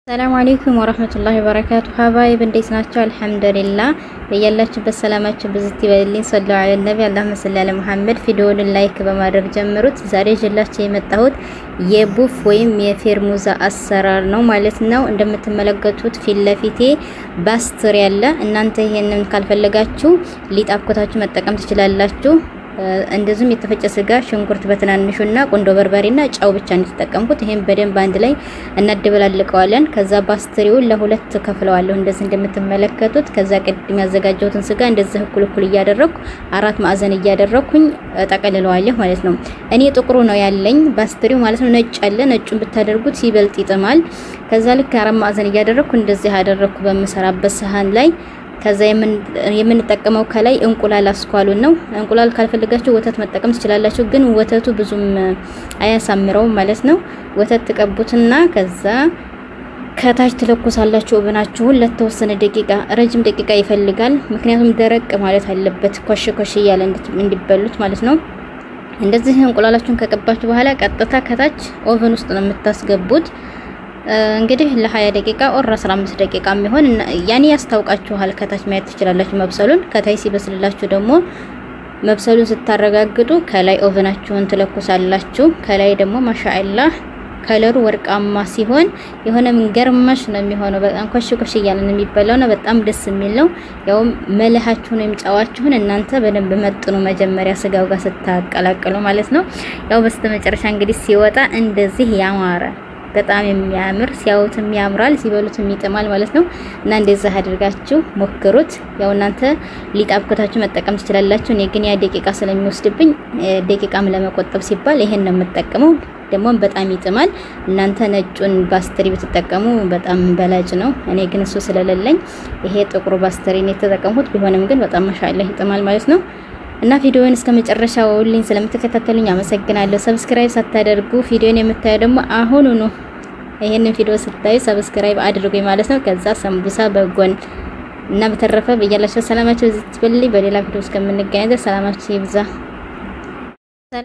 ሰላም አለይኩም ወራህመቱላሂ ወበረካቱ። ሀባይብ እንዴት ናቸው? አልሐምዱሊላህ በያላችሁበት ሰላማችሁ ብዝት ይበልልኝ። ሰለላሁ ዐለይሂ ነቢ አላሁመ ሰሊ ዐላ መሐመድ። ቪዲዮውን ላይክ በማድረግ ጀምሩት። ዛሬ ይዤላችሁ የመጣሁት የቡፍ ወይም የፌርሙዛ አሰራር ነው ማለት ነው። እንደምትመለከቱት ፊት ለፊቴ ባስትር ያለ። እናንተ ይሄንን ካልፈለጋችሁ ሊጥ አብኩታችሁ መጠቀም ትችላላችሁ። እንደዚሁም የተፈጨ ስጋ፣ ሽንኩርት በትናንሹና ቁንዶ በርበሬና ጫው ብቻ እንድትጠቀምኩት። ይሄን በደንብ አንድ ላይ እናደበላልቀዋለን። ከዛ ባስትሪውን ለሁለት ከፍለዋለሁ እንደዚህ እንደምትመለከቱት። ከዛ ቅድም ያዘጋጀሁትን ስጋ እንደዚህ እኩል እኩል እያደረኩ አራት ማዕዘን እያደረኩኝ ጠቀልለዋለሁ ማለት ነው። እኔ ጥቁሩ ነው ያለኝ ባስትሪው ማለት ነው። ነጭ አለ፣ ነጩን ብታደርጉት ሲበልጥ ይጥማል። ከዛ ልክ አራት ማዕዘን እያደረኩ እንደዚህ አደረኩ በምሰራበት ሰሃን ላይ። ከዛ የምንጠቀመው ከላይ እንቁላል አስኳሉን ነው። እንቁላል ካልፈልጋችሁ ወተት መጠቀም ትችላላችሁ፣ ግን ወተቱ ብዙም አያሳምረውም ማለት ነው። ወተት ትቀቡትና ከዛ ከታች ትለኩሳላችሁ ኦቨናችሁን ለተወሰነ ደቂቃ፣ ረጅም ደቂቃ ይፈልጋል። ምክንያቱም ደረቅ ማለት አለበት ኮሽ ኮሽ እያለ እንዲበሉት ማለት ነው። እንደዚህ እንቁላላችሁን ከቀባችሁ በኋላ ቀጥታ ከታች ኦቨን ውስጥ ነው የምታስገቡት። እንግዲህ ለ20 ደቂቃ ኦር 15 ደቂቃ የሚሆን ያኔ ያስታውቃችኋል። ከታች ማየት ትችላላችሁ መብሰሉን። ከታይ ሲበስልላችሁ ደግሞ መብሰሉን ስታረጋግጡ ከላይ ኦቨናችሁን ትለኩሳላችሁ። ከላይ ደግሞ ማሻአላህ ከለሩ ወርቃማ ሲሆን የሆነ ገርማሽ ነው የሚሆነው። በጣም ኮሽ ኮሽ እያለ ነው የሚበላው ነው። በጣም ደስ የሚል ነው። ያው መልሃችሁን ወይም ጫዋችሁን እናንተ በደንብ መጥኑ መጀመሪያ ስጋው ጋር ስታቀላቅሉ ማለት ነው። ያው በስተመጨረሻ እንግዲህ ሲወጣ እንደዚህ ያማረ በጣም የሚያምር፣ ሲያዩትም ያምራል፣ ሲበሉትም ይጥማል ማለት ነው። እና እንደዛ አድርጋችሁ ሞክሩት። ያው እናንተ ሊጥ አብኩታችሁ መጠቀም ትችላላችሁ። እኔ ግን ያ ደቂቃ ስለሚወስድብኝ ደቂቃም ለመቆጠብ ሲባል ይሄን ነው የምጠቀመው። ደግሞ በጣም ይጥማል። እናንተ ነጩን ባስትሪ ብትጠቀሙ በጣም በላጭ ነው። እኔ ግን እሱ ስለሌለኝ ይሄ ጥቁሩ ባስትሪ ነው የተጠቀምኩት። ቢሆንም ግን በጣም ማሻአላህ ይጥማል ማለት ነው። እና ቪዲዮውን እስከ መጨረሻው ሁሉን ስለምትከታተሉኝ አመሰግናለሁ። ሰብስክራይብ ሳታደርጉ ቪዲዮውን የምታዩ ደግሞ አሁኑ ነው ይሄንን ቪዲዮ ስታዩ ሰብስክራይብ አድርጉኝ ማለት ነው። ከዛ ሰምቡሳ በጎን እና በተረፈ በያላችሁ ሰላማችሁ ይብዛ። በሌላ ቪዲዮ እስከምንገናኝ ሰላማችሁ ይብዛ።